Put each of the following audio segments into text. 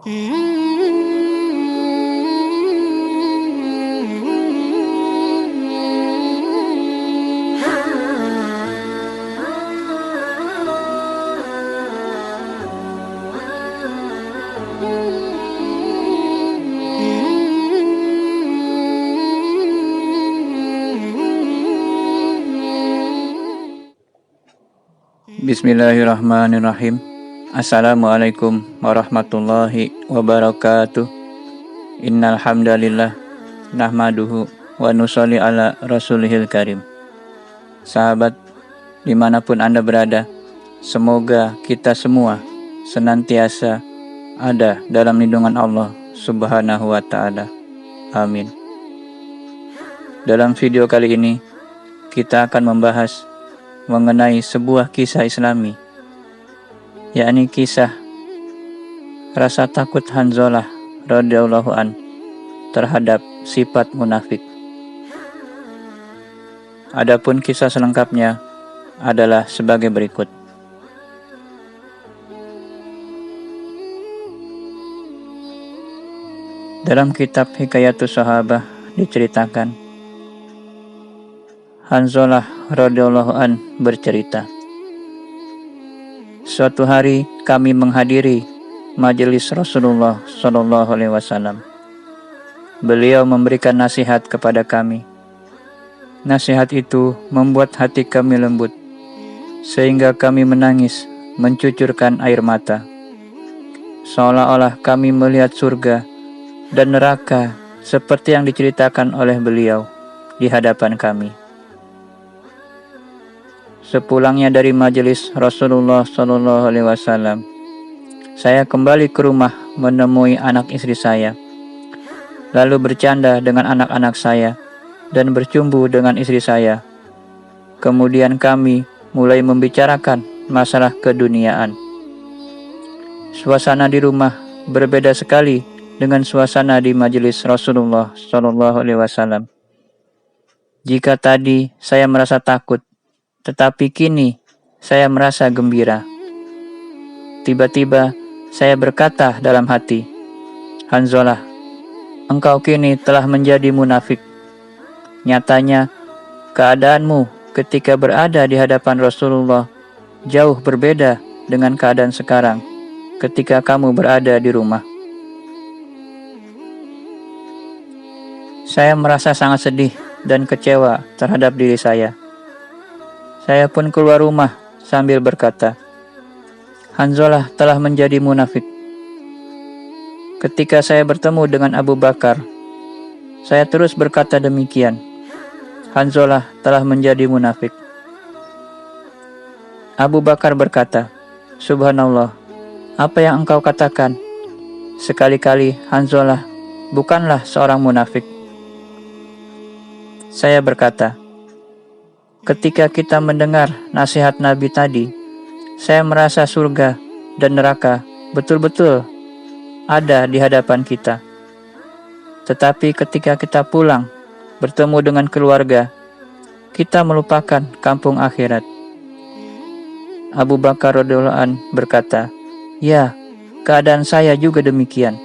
Bismillahirrahmanirrahim. Assalamualaikum warahmatullahi wabarakatuh. Innal hamdalillah nahmaduhu wa nusolli ala rasulihil karim. Sahabat, dimanapun Anda berada, semoga kita semua senantiasa ada dalam lindungan Allah Subhanahu wa ta'ala. Amin. Dalam video kali ini, kita akan membahas mengenai sebuah kisah Islami, yakni kisah rasa takut Hanzalah radhiyallahu an terhadap sifat munafik. Adapun kisah selengkapnya adalah sebagai berikut. Dalam kitab Hikayatus Sahabah diceritakan, Hanzalah radhiyallahu an bercerita, suatu hari kami menghadiri majelis Rasulullah sallallahu alaihi wasallam. Beliau memberikan nasihat kepada kami. Nasihat itu membuat hati kami lembut, sehingga kami menangis, mencucurkan air mata. Seolah-olah kami melihat surga dan neraka seperti yang diceritakan oleh beliau di hadapan kami. Sepulangnya dari majelis Rasulullah Sallallahu Alaihi Wasallam, saya kembali ke rumah menemui anak istri saya, lalu bercanda dengan anak-anak saya dan bercumbu dengan istri saya. Kemudian kami mulai membicarakan masalah keduniaan. Suasana di rumah berbeda sekali dengan suasana di majelis Rasulullah Sallallahu Alaihi Wasallam. Jika tadi saya merasa takut, tetapi kini saya merasa gembira. Tiba-tiba saya berkata dalam hati, Hanzalah, engkau kini telah menjadi munafik. Nyatanya, keadaanmu ketika berada di hadapan Rasulullah jauh berbeda dengan keadaan sekarang ketika kamu berada di rumah. Saya merasa sangat sedih dan kecewa terhadap diri saya. Saya pun keluar rumah sambil berkata, Hanzalah telah menjadi munafik. Ketika saya bertemu dengan Abu Bakar, saya terus berkata demikian, Hanzalah telah menjadi munafik. Abu Bakar berkata, Subhanallah, apa yang engkau katakan? Sekali-kali Hanzalah bukanlah seorang munafik. Saya berkata, ketika kita mendengar nasihat Nabi tadi, saya merasa surga dan neraka betul-betul ada di hadapan kita. Tetapi ketika kita pulang, bertemu dengan keluarga, kita melupakan kampung akhirat. Abu Bakar radhiyallahu an berkata, ya, keadaan saya juga demikian.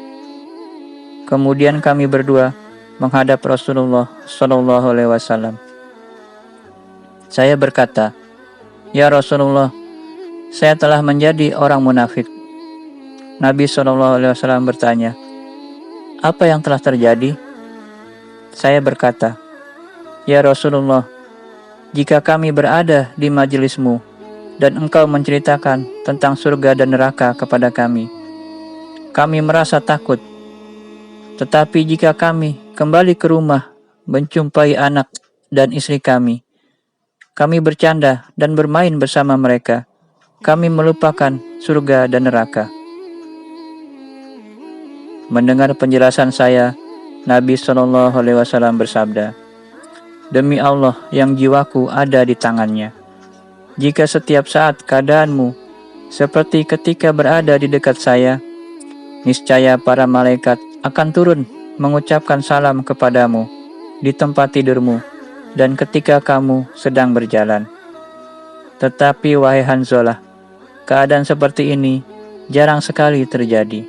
Kemudian kami berdua menghadap Rasulullah sallallahu alaihi wasallam. Saya berkata, ya Rasulullah, saya telah menjadi orang munafik. Nabi SAW bertanya, apa yang telah terjadi? Saya berkata, ya Rasulullah, jika kami berada di majelismu dan engkau menceritakan tentang surga dan neraka kepada kami merasa takut. Tetapi jika kami kembali ke rumah menjumpai anak dan istri kami bercanda dan bermain bersama mereka. Kami melupakan surga dan neraka. Mendengar penjelasan saya, Nabi SAW bersabda, demi Allah yang jiwaku ada di tangannya, jika setiap saat keadaanmu seperti ketika berada di dekat saya, niscaya para malaikat akan turun mengucapkan salam kepadamu di tempat tidurmu dan ketika kamu sedang berjalan. Tetapi wahai Hanzalah, keadaan seperti ini jarang sekali terjadi.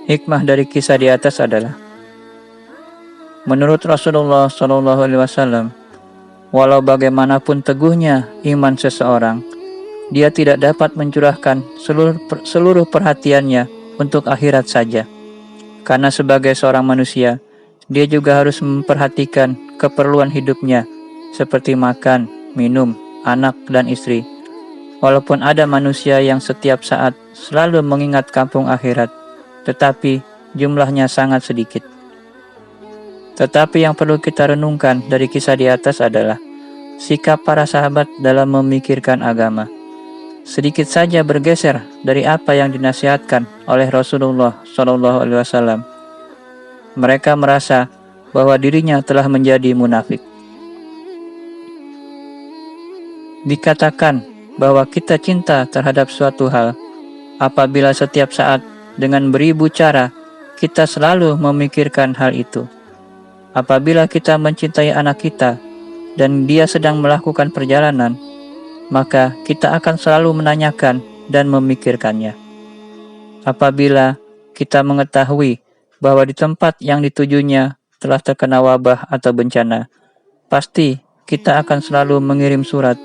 Hikmah dari kisah di atas adalah, menurut Rasulullah SAW, walau bagaimanapun teguhnya iman seseorang, dia tidak dapat mencurahkan seluruh perhatiannya untuk akhirat saja. Karena sebagai seorang manusia, dia juga harus memperhatikan keperluan hidupnya, seperti makan, minum, anak, dan istri. Walaupun ada manusia yang setiap saat selalu mengingat kampung akhirat, tetapi jumlahnya sangat sedikit. Tetapi yang perlu kita renungkan dari kisah di atas adalah sikap para sahabat dalam memikirkan agama. Sedikit saja bergeser dari apa yang dinasihatkan oleh Rasulullah SAW. Mereka merasa bahwa dirinya telah menjadi munafik. Dikatakan bahwa kita cinta terhadap suatu hal apabila setiap saat dengan beribu cara kita selalu memikirkan hal itu. Apabila kita mencintai anak kita dan dia sedang melakukan perjalanan, maka kita akan selalu menanyakan dan memikirkannya. Apabila kita mengetahui bahwa di tempat yang ditujunya telah terkena wabah atau bencana, pasti kita akan selalu mengirim surat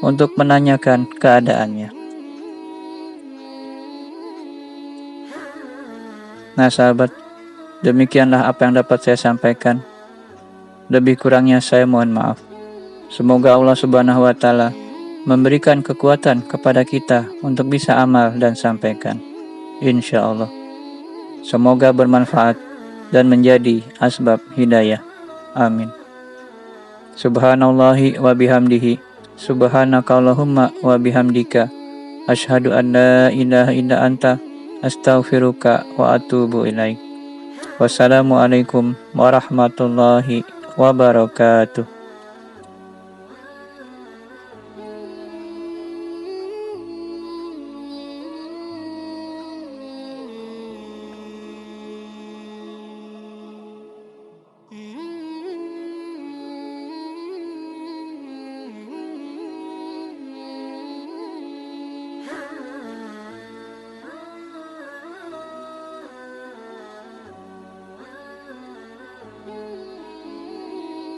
untuk menanyakan keadaannya. Nah sahabat, demikianlah apa yang dapat saya sampaikan. Lebih kurangnya saya mohon maaf. Semoga Allah Subhanahu wa Ta'ala memberikan kekuatan kepada kita untuk bisa amal dan sampaikan. Insya Allah. Semoga bermanfaat dan menjadi asbab hidayah. Amin. Subhanallahi wa bihamdihi. Subhanakallahumma wa bihamdika. Asyhadu an la ilaha illa anta. Astaghfiruka wa atubu ilaik. Wassalamualaikum warahmatullahi wabarakatuh.